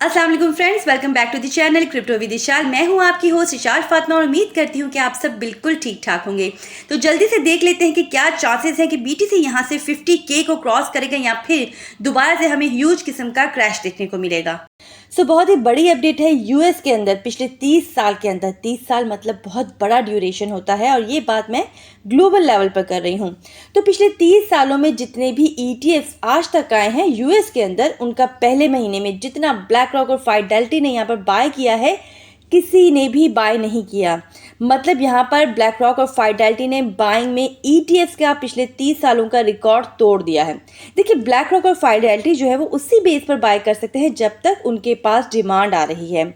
अस्सलाम वालेकुम friends, welcome back to the channel crypto with Ishal. मैं हूं आपकी होस्ट इशाल फातिमा और उम्मीद करती हूं कि आप सब बिल्कुल ठीक ठाक होंगे। तो जल्दी से देख लेते हैं कि क्या चांसेस हैं कि बीटीसी यहां से 50K को क्रॉस करेगा या फिर दोबारा से हमें ह्यूज किस्म का क्रैश देखने को मिलेगा। बहुत ही बड़ी अपडेट है। यूएस के अंदर पिछले 30 साल के अंदर, 30 साल मतलब बहुत बड़ा ड्यूरेशन होता है और ये बात मैं ग्लोबल लेवल पर कर रही हूँ। तो पिछले 30 सालों में जितने भी ईटीएफ्स आज तक आए हैं यूएस के अंदर, उनका पहले महीने में जितना ब्लैक रॉक और फाइडेलिटी ने यहाँ पर बाय किया है, किसी ने भी बाय नहीं किया। मतलब यहाँ पर ब्लैक रॉक और फाइडेलिटी ने बाइंग में ईटीएफ्स का पिछले 30 सालों का रिकॉर्ड तोड़ दिया है। देखिए, ब्लैक रॉक और फाइडेलिटी जो है वो उसी बेस पर बाय कर सकते हैं जब तक उनके पास डिमांड आ रही है।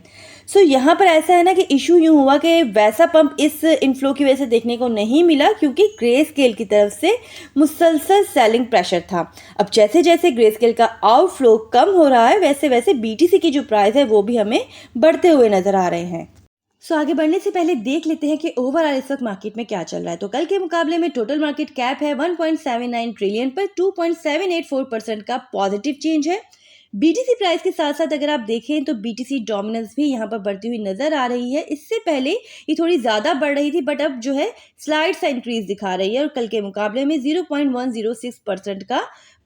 यहाँ पर ऐसा है ना कि इशू यूँ हुआ कि वैसा पंप इस इनफ्लो की वजह से देखने को नहीं मिला क्योंकि ग्रे स्केल की तरफ से मुसलसल सेलिंग प्रेशर था। अब जैसे जैसे ग्रे स्केल का आउटफ्लो कम हो रहा है वैसे वैसे बीटीसी की जो प्राइस है वो भी हमें बढ़ते हुए नजर आ रहे हैं। आगे बढ़ने से पहले देख लेते हैं कि ओवरऑल इस वक्त मार्केट में क्या चल रहा है। तो कल के मुकाबले में टोटल मार्केट कैप है 1.79 ट्रिलियन पर 2.784% का पॉजिटिव चेंज है। बीटीसी प्राइस के साथ साथ अगर आप देखें तो बीटीसी डोमिनेंस भी यहाँ पर बढ़ती हुई नजर आ रही है। इससे पहले ये थोड़ी ज्यादा बढ़ रही थी बट अब जो है स्लाइड सा इंक्रीज दिखा रही है और कल के मुकाबले में 0.106% का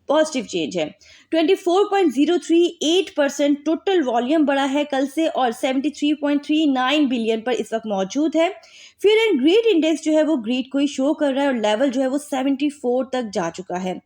पॉजिटिव चेंज है। 24.038% टोटल वॉल्यूम बढ़ा है कल से और 73.39 बिलियन पर इस वक्त मौजूद है। फिर एंड ग्रीड इंडेक्स जो है वो ग्रीड को ही शो कर रहा है और लेवल जो है वो 74 तक जा चुका है।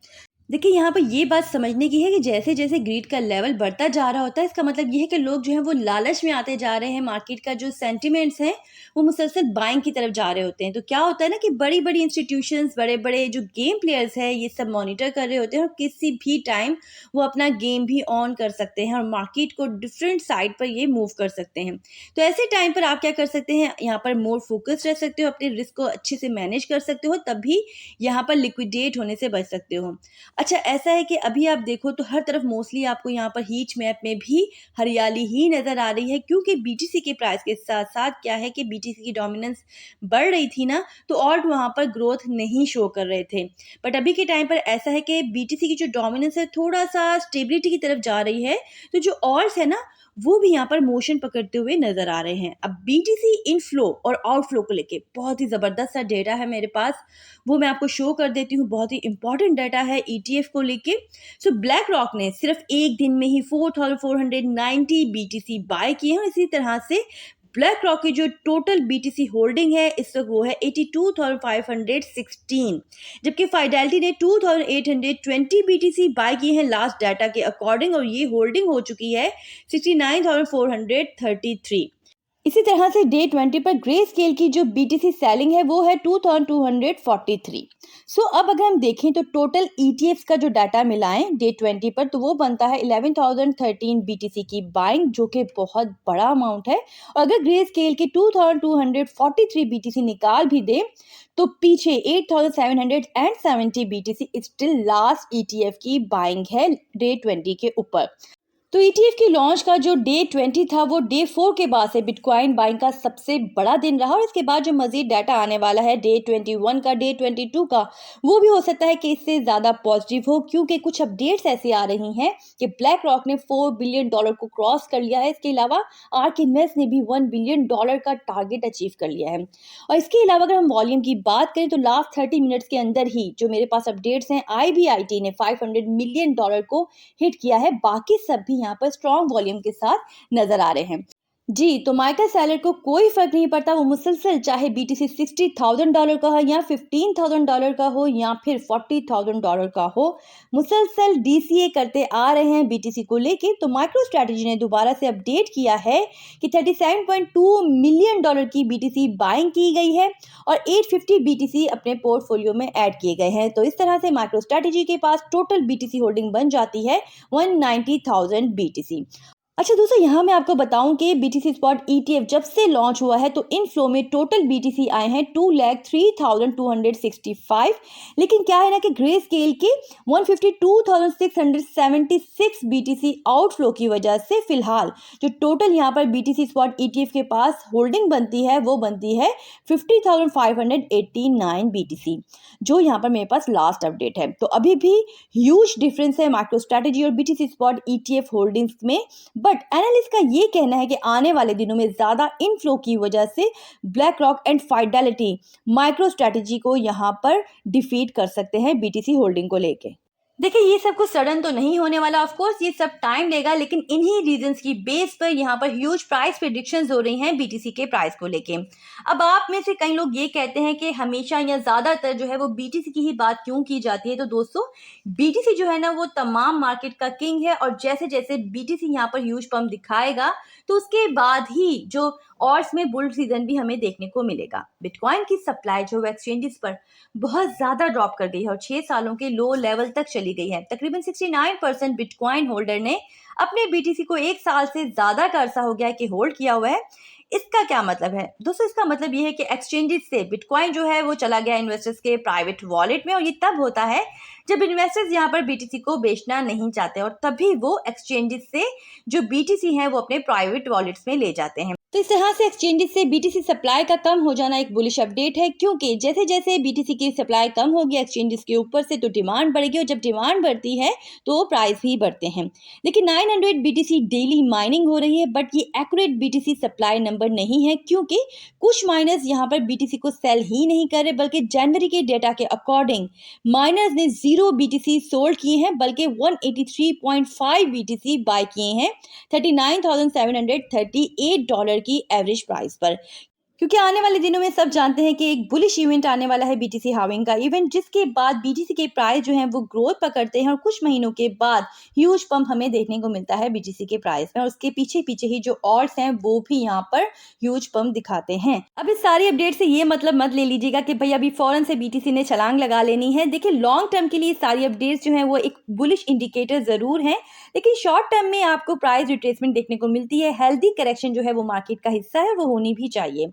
देखिए, यहाँ पर ये बात समझने की है कि जैसे जैसे ग्रीड का लेवल बढ़ता जा रहा होता है, इसका मतलब ये है कि लोग जो हैं वो लालच में आते जा रहे हैं। मार्केट का जो सेंटिमेंट्स हैं वो मुसलसल बाइंग की तरफ जा रहे होते हैं। तो क्या होता है ना कि बड़ी बड़ी इंस्टीट्यूशंस, बड़े बड़े जो गेम प्लेयर्स हैं, ये सब मॉनिटर कर रहे होते हैं और किसी भी टाइम वो अपना गेम भी ऑन कर सकते हैं और मार्केट को डिफरेंट साइड पर ये मूव कर सकते हैं। तो ऐसे टाइम पर आप क्या कर सकते हैं, यहाँ पर मोर फोकस्ड रह सकते हो, अपने रिस्क को अच्छे से मैनेज कर सकते हो, तभी यहाँ पर लिक्विडेट होने से बच सकते हो। अच्छा, ऐसा है कि अभी आप देखो तो हर तरफ मोस्टली आपको यहाँ पर हीट मैप में भी हरियाली ही नजर आ रही है क्योंकि बीटीसी के प्राइस के साथ साथ क्या है कि बीटीसी की डोमिनेंस बढ़ रही थी ना, तो ऑल्ट वहाँ पर ग्रोथ नहीं शो कर रहे थे। बट अभी के टाइम पर ऐसा है कि बीटीसी की जो डोमिनेंस है थोड़ा सा स्टेबिलिटी की तरफ जा रही है, तो जो ऑल्ट्स है ना वो भी यहाँ पर मोशन पकड़ते हुए नजर आ रहे हैं। अब बीटीसी इनफ्लो और आउटफ्लो को लेके बहुत ही जबरदस्त सा डेटा है मेरे पास, वो मैं आपको शो कर देती हूँ। बहुत ही इंपॉर्टेंट डाटा है ईटीएफ को लेके। ब्लैक रॉक ने सिर्फ एक दिन में ही 4490 बीटीसी बाय किए हैं। इसी तरह से ब्लैक रॉक की जो टोटल बीटीसी होल्डिंग है इस वक्त वो है 82,516, जबकि फाइडेलिटी ने 2,820 बीटीसी बाय किए हैं लास्ट डाटा के अकॉर्डिंग और ये होल्डिंग हो चुकी है 69,433। इसी तरह से डे 20 पर ग्रे स्केल की जो बीटीसी सेलिंग है वो है 2243। अब अगर हम देखें तो टोटल ईटीएफ्स का जो डाटा मिलाएं डे 20 पर तो वो बनता है 11,013 बीटीसी की बाइंग, जो कि बहुत बड़ा अमाउंट है। और अगर ग्रे स्केल के 2243 बीटीसी निकाल भी दें तो पीछे 8,770 बीटीसी स्टिल लास्ट ईटीएफ की बाइंग है डे 20 के ऊपर। तो ईटीएफ की लॉन्च का जो डे 20 था वो डे 4 के बाद से बिटकॉइन बाइंग का सबसे बड़ा दिन रहा और इसके बाद जो मजीद डाटा आने वाला है डे 21 का, डे 22 का, वो भी हो सकता है कि इससे ज़्यादा पॉजिटिव हो क्योंकि कुछ अपडेट्स ऐसी आ रही हैं कि ब्लैक रॉक ने $4 बिलियन को क्रॉस कर लिया है। इसके अलावा आर्क इन्वेस्ट ने भी $1 बिलियन का टारगेट अचीव कर लिया है। और इसके अलावा अगर हम वॉल्यूम की बात करें तो लास्ट 30 मिनट्स के अंदर ही जो मेरे पास अपडेट्स हैं, IBIT ने $500 मिलियन को हिट किया है। बाकी सब भी यहाँ पर स्ट्रॉन्ग वॉल्यूम के साथ नजर आ रहे हैं। जी, तो माइकल सैलर को कोई फर्क नहीं पड़ता, वो मुसलसल चाहे बीटीसी $60,000 का हो या $15,000 का हो या फिर $40,000 का हो, मुसलसल डीसीए करते आ रहे हैं बीटीसी को लेके। तो माइक्रो स्ट्रेटजी ने दोबारा से अपडेट किया है कि $37.2 मिलियन की बीटीसी बाइंग की गई है और 850 बीटीसी अपने पोर्टफोलियो में ऐड किए गए हैं। तो इस तरह से माइक्रो स्ट्रेटजी के पास टोटल बीटीसी होल्डिंग बन जाती है 190,000 बीटीसी। अच्छा दोस्तों, यहाँ मैं आपको बताऊं कि बीटीसी स्पॉट ईटीएफ जब से लॉन्च हुआ है तो इन फ्लो में टोटल बीटीसी आए हैं 2,03,265, लेकिन क्या है ना कि ग्रे स्केल के 152,676 बीटीसी आउटफ्लो की वजह से फिलहाल जो टोटल यहाँ पर बीटीसी स्पॉट ईटीएफ के पास होल्डिंग बनती है वो बनती है 50,589 बीटीसी, जो यहाँ पर मेरे पास लास्ट अपडेट है। तो अभी भी ह्यूज डिफरेंस है माइक्रो स्ट्रेटजी और बीटीसी स्पॉट ईटीएफ होल्डिंग्स में, बट एनालिस्ट का ये कहना है कि आने वाले दिनों में ज़्यादा इनफ्लो की वजह से black rock and fidelity micro strategy को यहाँ पर डिफीट कर सकते हैं बीटीसी होल्डिंग को लेके। देखिए, ये सब कुछ सडन तो नहीं होने वाला, ऑफ कोर्स ये सब टाइम लेगा, लेकिन इन्हीं रीजंस की बेस पर यहाँ पर ह्यूज प्राइस प्रेडिक्शंस हो रही हैं बीटीसी के प्राइस को लेके। अब आप में से कई लोग ये कहते हैं कि हमेशा या ज़्यादातर जो है वो बीटीसी की ही बात क्यों की जाती है। तो दोस्तों, बीटीसी जो है ना वो तमाम मार्केट का किंग है, और जैसे जैसे बीटीसी यहाँ पर ह्यूज पंप दिखाएगा तो उसके बाद ही जो और में बुल सीजन भी हमें देखने को मिलेगा। बिटकॉइन की सप्लाई जो एक्सचेंजेस पर बहुत ज़्यादा ड्रॉप कर गई है और 6 सालों के लो लेवल तक चली गई है। तकरीबन 69% बिटकॉइन होल्डर ने अपने बीटीसी को 1 साल से ज़्यादा का अरसा हो गया है कि होल्ड किया हुआ है। इसका क्या मतलब है दोस्तों? इसका मतलब ये है कि एक्सचेंजेस से बिटकॉइन जो है वो चला गया इन्वेस्टर्स के प्राइवेट वॉलेट में, और ये तब होता है जब इन्वेस्टर्स यहाँ पर बीटीसी को बेचना नहीं चाहते, और तभी वो एक्सचेंजेस से जो बीटीसी हैं वो अपने प्राइवेट वॉलेट्स में ले जाते हैं। तो इस तरह से एक्सचेंजेस से बीटीसी सप्लाई का कम हो जाना एक बुलिश अपडेट है, क्योंकि जैसे जैसे बीटीसी की सप्लाई कम होगी एक्सचेंजेस के ऊपर से तो डिमांड बढ़ेगी, और जब डिमांड बढ़ती है तो प्राइस भी बढ़ते हैं। देखिए, 900 बीटीसी डेली माइनिंग हो रही है, बट ये एक्यूरेट बीटीसी सप्लाई नंबर नहीं है, क्योंकि कुछ माइनर्स यहाँ पर बीटीसी को सेल ही नहीं कर रहे, बल्कि जनवरी के डेटा के अकॉर्डिंग माइनर्स ने 0 बीटीसी सोल्ड किए हैं, बल्कि 183.5 बीटीसी बाय किए हैं $39,738 की एवरेज प्राइस पर। क्योंकि आने वाले दिनों में सब जानते हैं कि एक बुलिश इवेंट आने वाला है, बीटीसी हाविंग का इवेंट, जिसके बाद बीटीसी के प्राइस जो हैं वो ग्रोथ पकड़ते हैं, और कुछ महीनों के बाद ह्यूज पंप हमें देखने को मिलता है बीटीसी के प्राइस में, और उसके पीछे पीछे ही जो ऑल्ट्स हैं वो भी यहाँ पर ह्यूज पंप दिखाते हैं। अब इस सारी अपडेट से ये मतलब मत ले लीजिएगा कि भाई अभी फौरन से बीटीसी ने छलांग लगा लेनी है। देखिए, लॉन्ग टर्म के लिए सारी अपडेट्स जो हैं वो एक बुलिश इंडिकेटर जरूर है, लेकिन शॉर्ट टर्म में आपको प्राइस रिट्रेसमेंट देखने को मिलती है। हेल्दी करेक्शन जो है वो मार्केट का हिस्सा है, वो होनी भी चाहिए।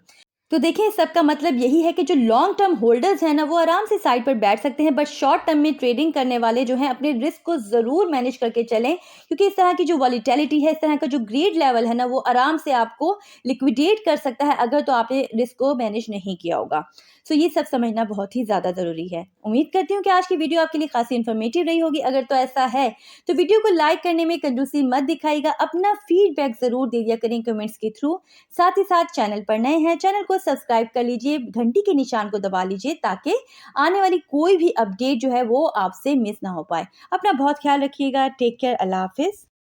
तो देखिए, सबका मतलब यही है कि जो लॉन्ग टर्म होल्डर्स हैं ना वो आराम से साइड पर बैठ सकते हैं, बट शॉर्ट टर्म में ट्रेडिंग करने वाले जो हैं अपने रिस्क को ज़रूर मैनेज करके चलें, क्योंकि इस तरह की जो वॉलीटिलिटी है, इस तरह का जो ग्रीड लेवल है ना वो आराम से आपको लिक्विडेट कर सकता है अगर तो आपने रिस्क को मैनेज नहीं किया होगा। सो ये सब समझना बहुत ही ज़्यादा ज़रूरी है। उम्मीद करती हूँ कि आज की वीडियो आपके लिए खासी इन्फॉर्मेटिव रही होगी। अगर तो ऐसा है तो वीडियो को लाइक करने में कंजूसी मत दिखाइएगा, अपना फीडबैक ज़रूर दे दिया करें कमेंट्स के थ्रू। साथ ही साथ चैनल पर नए हैं, चैनल को सब्सक्राइब कर लीजिए, घंटी के निशान को दबा लीजिए, ताकि आने वाली कोई भी अपडेट जो है वो आपसे मिस ना हो पाए। अपना बहुत ख्याल रखिएगा। Take care. अल्लाह हाफिज़।